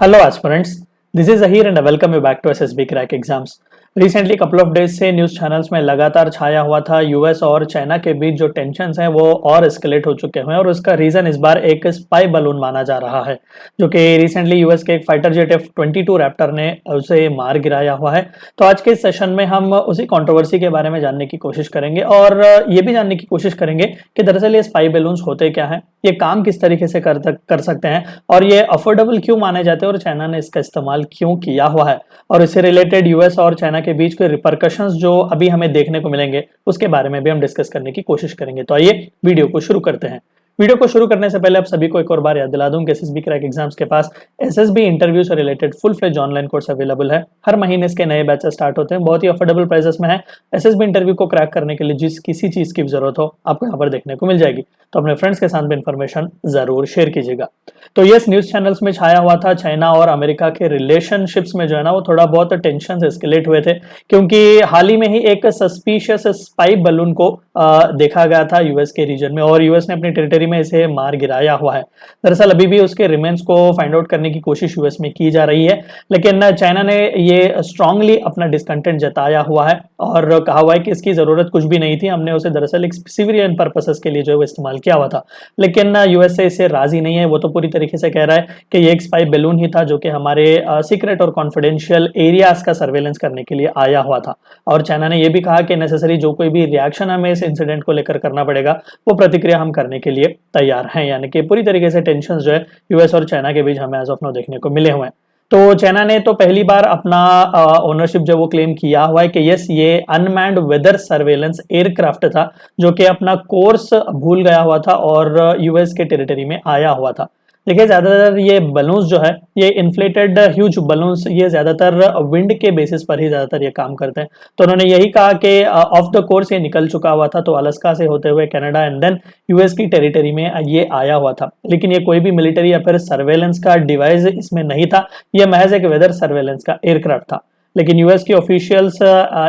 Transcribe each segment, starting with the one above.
Hello aspirants, this is Zahir and I welcome you back to SSB Crack Exams. Recently couple of days से news channels में लगातार छाया हुआ था US और China के बीच जो टेंशन्स हैं वो और एस्केलेट हो चुके हैं और उसका रीज़न इस बार एक स्पाई बलून माना जा रहा है जो कि रिसेंटली यूएस के एक फाइटर जेट F-22 रैप्टर ने उसे मार गिराया हुआ है। तो आज के इस सेशन में हम उसी कंट्रोवर्सी के बारे में जानने की कोशिश करेंगे और ये भी जानने की कोशिश करेंगे कि दरअसल ये स्पाई बलून्स होते क्या हैं, ये काम किस तरीके से कर सकते हैं और ये अफोर्डेबल क्यों माने जाते हैं और चाइना ने इसका इस्तेमाल क्यों किया हुआ है और इससे रिलेटेड यूएस और चाइना के बीच के रिपरकशंस जो अभी हमें देखने को मिलेंगे उसके बारे में भी हम डिस्कस करने की कोशिश करेंगे। तो आइए वीडियो को शुरू करते हैं। वीडियो को शुरू करने से पहले आप सभी को एक और बार याद दिला दूं कि एसएसबी क्रैक एग्जाम्स के पास एसएसबी इंटरव्यू से related full fledged online course available है। हर महीने इसके नए बैचेस स्टार्ट होते हैं, बहुत ही अफोर्डेबल प्राइसेस में है। एसएसबी इंटरव्यू को क्रैक करने के लिए जिस किसी चीज की भी जरूरत हो आपको यहाँ पर देखने को मिल जाएगी, तो अपने फ्रेंड्स के साथ भी इन्फॉर्मेशन जरूर शेयर कीजिएगा। तो यस, न्यूज चैनल्स में छाया हुआ था चाइना और अमेरिका के रिलेशनशिप्स में जो है ना वो थोड़ा बहुत टेंशन एस्केलेट हुए थे क्योंकि हाल ही में ही एक सस्पिशियस स्पाई बलून को देखा गया था यूएस के रीजन में और यूएस ने अपनी टेरिटरी में इसे मार गिराया हुआ है। दरअसल अभी भी उसके रिमेन्स को फाइंड आउट करने की कोशिश यूएस में की जा रही है, लेकिन चाइना ने ये स्ट्रांगली अपना डिसकंटेंट जताया हुआ है और कहा हुआ है कि इसकी जरूरत कुछ भी नहीं थी, हमने उसे दरअसल एक सिविलियन पर्पसेस के लिए जो है वो इस्तेमाल किया हुआ था। लेकिन यूएस से इससे राजी नहीं है, वो तो पूरी तरीके से कह रहा है कि ये एक स्पाई बैलून ही था जो कि हमारे सीक्रेट और कॉन्फिडेंशियल एरियाज का सर्वेलेंस करने के लिए आया हुआ था। और चाइना ने यह भी कहा कि नेसेसरी जो कोई भी रिएक्शन हमें इस इंसिडेंट को लेकर करना पड़ेगा वो प्रतिक्रिया हम करने के लिए तैयार हैं। यानी कि पूरी तरीके से टेंशन जो है यूएस और चाइना के बीच हमें एज ऑफ नाउ देखने को मिले हुए हैं। तो चाइना ने तो पहली बार अपना ओनरशिप जो वो क्लेम किया हुआ है कि यस, ये अनमैन्ड वेदर सर्वेलेंस एयरक्राफ्ट था जो कि अपना कोर्स भूल गया हुआ था और यूएस के टेरिटरी में आया हुआ था। देखिए, ज्यादातर ये बलून्स जो है ये इन्फ्लेटेड ह्यूज बलून्स, ये ज्यादातर विंड के बेसिस पर ही ज्यादातर ये काम करते हैं। तो उन्होंने यही कहा कि ऑफ द कोर्स ये निकल चुका हुआ था, तो अलास्का से होते हुए कनाडा एंड देन यूएस की टेरिटरी में ये आया हुआ था। लेकिन ये कोई भी मिलिट्री या फिर सर्वेलेंस का डिवाइस इसमें नहीं था, ये महज एक वेदर सर्वेलेंस का एयरक्राफ्ट था। लेकिन यूएस के ऑफिशियल्स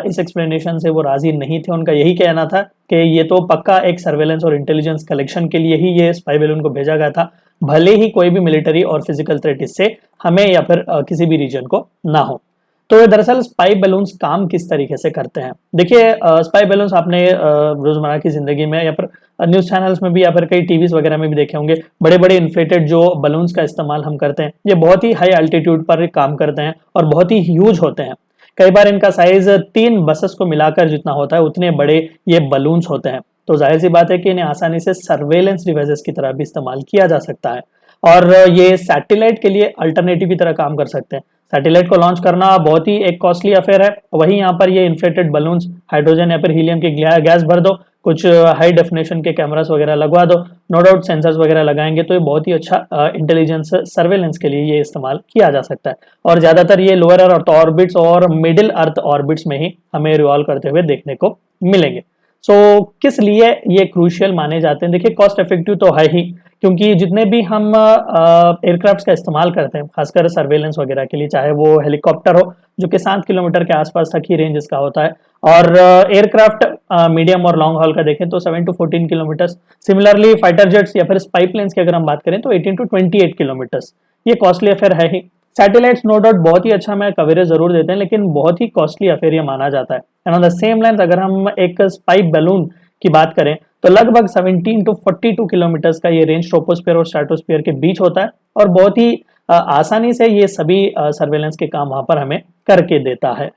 इस एक्सप्लेनेशन से वो राजी नहीं थे। उनका यही कहना था कि ये तो पक्का एक सर्वेलेंस और इंटेलिजेंस कलेक्शन के लिए ही ये स्पाई बैलून को भेजा गया था, भले ही कोई भी मिलिट्री और फिजिकल थ्रेट इससे हमें या फिर किसी भी रीजन को ना हो। तो दरअसल स्पाई बैलून्स काम किस तरीके से करते हैं? देखिए, स्पाई बैलून्स आपने रोजमर्रा की जिंदगी में या फिर न्यूज चैनल्स में भी या फिर कई टीवीज वगैरह में भी देखे होंगे। बड़े बड़े इन्फ्लेटेड जो बलून्स का इस्तेमाल हम करते हैं, ये बहुत ही हाई अल्टीट्यूड पर काम करते हैं और बहुत ही ह्यूज होते हैं। कई बार इनका साइज 3 बसेस को मिलाकर जितना होता है उतने बड़े ये बलून्स होते हैं। तो जाहिर सी बात है कि इन्हें आसानी से सर्वेलेंस डिवाइसेस की तरह भी इस्तेमाल किया जा सकता है और ये सैटेलाइट के लिए अल्टरनेटिव की तरह काम कर सकते हैं। सैटेलाइट को लॉन्च करना बहुत ही एक कॉस्टली अफेयर है, वहीं यहाँ पर ये इन्फ्लेटेड बलून्स हाइड्रोजन या फिर हीलियम की गैस भर दो, कुछ हाई डेफिनेशन के कैमरास वगैरह लगवा दो, नो डाउट सेंसर्स वगैरह लगाएंगे तो ये बहुत ही अच्छा इंटेलिजेंस सर्वेलेंस के लिए ये इस्तेमाल किया जा सकता है। और ज्यादातर ये लोअर अर्थ ऑर्बिट्स और मिडिल अर्थ ऑर्बिट्स में ही हमें रिवॉल्व करते हुए देखने को मिलेंगे। सो किस लिए ये क्रूशियल माने जाते हैं? देखिए, कॉस्ट इफेक्टिव तो है ही, क्योंकि जितने भी हम एयरक्राफ्ट का इस्तेमाल करते हैं खासकर सर्वेलेंस वगैरह के लिए, चाहे वो हेलीकॉप्टर हो जो कि 7 किलोमीटर के आसपास तक ही रेंज इसका होता है, और एयरक्राफ्ट मीडियम और लॉन्ग हॉल का देखें तो 7 to 14 kilometre. Similarly fighter jets या फिर स्पाई प्लेन्स की अगर हम बात करें तो 18 to 28 किलोमीटर्स। ये कॉस्टली अफेयर है ही। सैटेलाइट्स नो डाउट बहुत ही अच्छा में कवरेज जरूर देते हैं, लेकिन बहुत ही कॉस्टली अफेयर ये माना जाता है। And on the same line अगर हम एक स्पाई बैलून की बात करें तो लगभग 17 to 42 किलोमीटर्स का ये रेंज ट्रोपोस्फीयर और स्ट्रेटोस्फीयर के बीच होता है और बहुत ही आसानी से ये सभी सर्वेलेंस के काम वहां पर हमें करके देता है।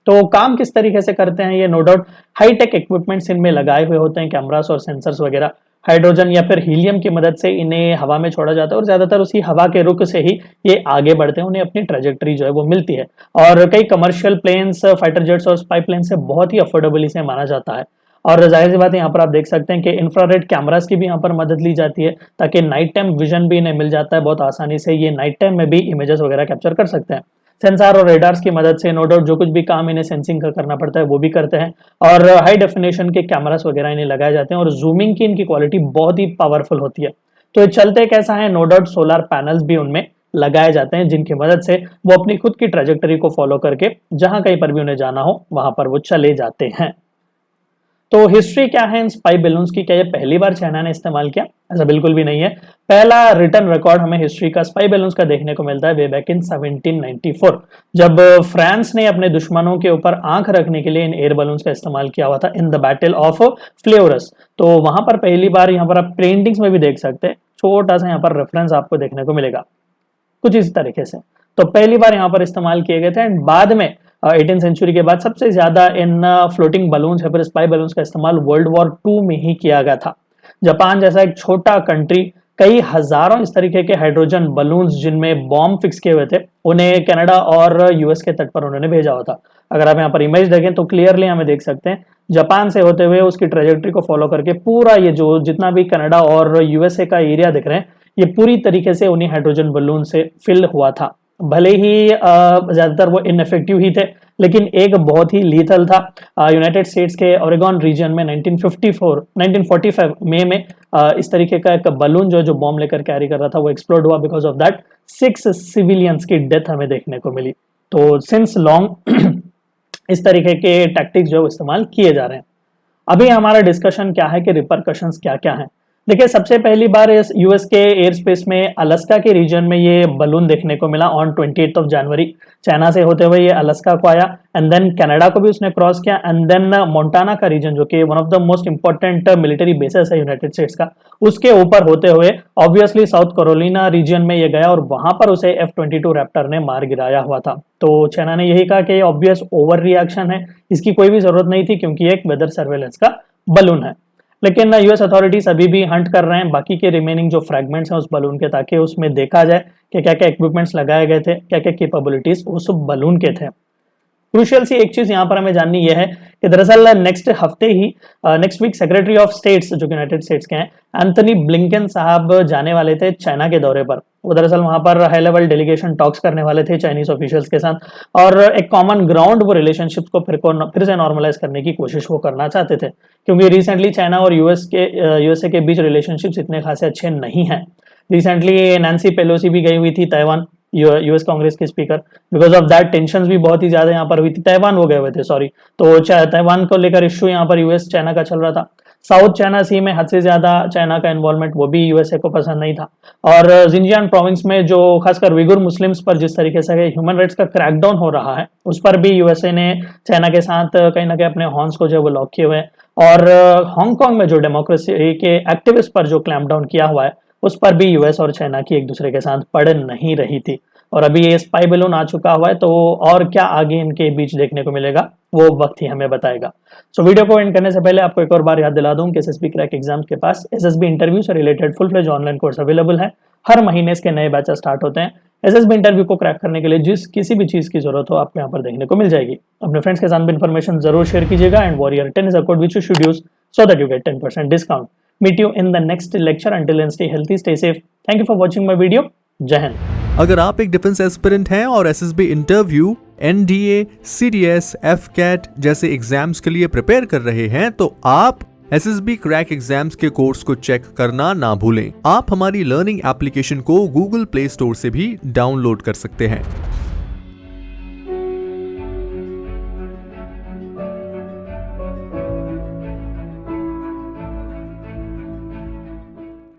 तो काम किस तरीके से करते हैं? ये no doubt high tech equipments इनमें लगाए हुए होते हैं, कैमरास और सेंसर्स वगैरह। हाइड्रोजन या फिर हीलियम की मदद से इन्हें हवा में छोड़ा जाता है और ज्यादातर उसी हवा के रुख से ही ये आगे बढ़ते हैं, उन्हें अपनी ट्रेजेक्टरी जो है वो मिलती है। और कई कमर्शियल प्लेन्स, फाइटर जेट्स और स्पाई प्लेन से बहुत ही अफोर्डेबल इसे माना जाता है। और जाहिर सी बात है, यहाँ पर आप देख सकते हैं कि इंफ्रारेड कैमरास की भी यहाँ पर मदद ली जाती है ताकि नाइट टाइम विजन भी इन्हें मिल जाता है बहुत आसानी से, ये नाइट टाइम में भी इमेजेस वगैरह कैप्चर कर सकते हैं। सेंसर और रेडार्स की मदद से नो डाउट जो कुछ भी काम इन्हें सेंसिंग का करना पड़ता है वो भी करते हैं और हाई डेफिनेशन के कैमरास वगैरह इन्हें लगाए जाते हैं और जूमिंग की इनकी क्वालिटी बहुत ही पावरफुल होती है। तो ये चलते कैसा है? नो डाउट सोलर पैनल्स भी उनमें लगाए जाते हैं जिनकी मदद से वो अपनी खुद की ट्रेजेक्टरी को फॉलो करके जहां कहीं पर भी उन्हें जाना हो वहां पर वो चले जाते हैं। तो हिस्ट्री क्या है इन स्पाई बैलून्स की? क्या ये पहली बार चाइना ने इस्तेमाल किया? ऐसा बिल्कुल भी नहीं है। पहला रिटर्न रिकॉर्ड हमें हिस्ट्री का स्पाई बैलून्स का देखने को मिलता है वे बैक इन 1794, जब फ्रांस ने अपने दुश्मनों के ऊपर आंख रखने के लिए इन एयर बैलून्स का इस्तेमाल किया हुआ था in the battle of flavours. तो वहां पर पहली बार, यहाँ पर आप पेंटिंग्स में भी देख सकते हैं, छोटा सा यहाँ पर रेफरेंस आपको देखने को मिलेगा कुछ इस तरीके से। तो पहली बार यहाँ पर इस्तेमाल किए गए थे एंड बाद में 18th सेंचुरी के बाद सबसे ज्यादा इन फ्लोटिंग बलून्स या फिर स्पाई बलून्स का इस्तेमाल वर्ल्ड वॉर 2 में ही किया गया था। जापान जैसा एक छोटा कंट्री कई हजारों इस तरीके के हाइड्रोजन बलून्स जिनमें बॉम्ब फिक्स किए हुए थे, उन्हें कनाडा और यूएस के तट पर उन्होंने भेजा हुआ था। अगर आप यहाँ पर इमेज देखें तो क्लियरली हमें देख सकते हैं जापान से होते हुए उसकी ट्रेजेक्ट्री को फॉलो करके पूरा ये जो जितना भी कनाडा और यूएसए का एरिया दिख रहे हैं, ये पूरी तरीके से उन्हीं हाइड्रोजन बलून से फिल हुआ था। भले ही ज्यादातर वो इनइफेक्टिव ही थे, लेकिन एक बहुत ही लीथल था। यूनाइटेड स्टेट्स के ओरेगॉन रीजन में 1945 मई में इस तरीके का एक बलून जो बॉम्ब लेकर कैरी कर रहा था वो एक्सप्लोड हुआ। बिकॉज ऑफ दैट 6 सिविलियंस की डेथ हमें देखने को मिली। तो सिंस लॉन्ग इस तरीके के टैक्टिक्स जो इस्तेमाल किए जा रहे हैं। अभी हमारा डिस्कशन क्या है कि रिपरकशंस क्या क्या है। देखिए, सबसे पहली बार इस यूएस के एयर स्पेस में अलास्का के रीजन में ये बलून देखने को मिला ऑन 28 जनवरी। चाइना से होते हुए ये अलास्का को आया एंड देन कनाडा को भी उसने क्रॉस किया एंड देन मोंटाना का रीजन जो कि one of the most important military bases है यूनाइटेड स्टेट्स का, उसके ऊपर होते हुए ऑब्वियसली साउथ कैरोलिना रीजन में ये गया और वहां पर उसे F-22 रैप्टर ने मार गिराया हुआ था। तो चाइना ने यही कहा कि ऑब्वियस ओवर रिएक्शन है, इसकी कोई भी जरूरत नहीं थी क्योंकि एक वेदर सर्वेलेंस का बलून है। लेकिन यूएस अथॉरिटीज अभी भी हंट कर रहे हैं बाकी के रिमेनिंग जो फ्रैगमेंट्स हैं उस बलून के, ताकि उसमें देखा जाए कि क्या क्या इक्विपमेंट्स लगाए गए थे, क्या क्या कैपेबिलिटीज उस बलून के थे। क्रूशियल सी एक चीज यहाँ पर हमें जाननी यह है कि दरअसल next week secretary of states जो यूनाइटेड स्टेट्स के हैं एंथनी ब्लिंकन साहब जाने वाले थे चाइना के दौरे पर। वो दरअसल वहां पर हाई लेवल डेलीगेशन टॉक्स करने वाले थे चाइनीज ऑफिशियल्स के साथ और एक कॉमन ग्राउंड वो रिलेशनशिप को फिर से नॉर्मलाइज करने की कोशिश वो करना चाहते थे, क्योंकि रिसेंटली चाइना और यूएसए के बीच रिलेशनशिप्स इतने खासे अच्छे नहीं हैं। रिसेंटली नैन्सी पेलोसी भी गई हुई थी ताइवान, यूएस कांग्रेस के speaker. Because of that tensions भी बहुत ही ज्यादा यहाँ पर हुई थी। ताइवान वो गए हुए थे, सॉरी। तो ताइवान को लेकर इश्यू यहाँ पर यूएस चाइना का चल रहा था। साउथ चाइना सी में हद से ज्यादा चाइना का इन्वॉल्वमेंट वो भी यूएसए को पसंद नहीं था। और जिनजियांग प्रोविंस में जो खासकर उइगुर मुस्लिम्स पर जिस तरीके से ह्यूमन राइट्स का क्रैकडाउन हो रहा है, उस पर भी यूएसए ने चाइना के साथ कहीं ना कहीं अपने हॉर्न्स को जो है वो लॉक किए हुए हैं। और हांगकांग में जो डेमोक्रेसी के एक्टिविस्ट पर जो क्लैम्पडाउन किया हुआ है, उस पर भी यूएस और चाइना की एक दूसरे के साथ पड़ नहीं रही थी। और अभी ये स्पाई बैलून आ चुका हुआ है, तो और क्या आगे इनके बीच देखने को मिलेगा वो वक्त ही हमें बताएगा। सो वीडियो को एंड करने से पहले आपको एक और बार याद दिला दूं कि एसएसबी क्रैक एग्जाम के पास एसएसबी इंटरव्यू से related full fledged online course available है। हर महीने इसके नए बैचेस स्टार्ट होते हैं। एसएसबी इंटरव्यू को क्रैक करने के लिए जिस किसी भी चीज की जरूरत हो आपको यहाँ पर देखने को मिल जाएगी। अपने फ्रेंड्स के साथ भी इन्फॉर्मेशन जरूर शेयर कीजिएगा and warrior 10 is a code which you should use so that you get 10% discount. Meet you in the next lecture. Until then, stay healthy, stay safe. Thank you for watching my video. जय हिंद। अगर आप एक defence aspirant हैं और SSB interview, NDA, CDS, AFCAT जैसे exams के लिए prepare कर रहे हैं तो आप एसएसबी क्रैक एग्जाम्स के कोर्स को चेक करना ना भूलें। आप हमारी लर्निंग एप्लीकेशन को गूगल प्ले स्टोर से भी डाउनलोड कर सकते हैं।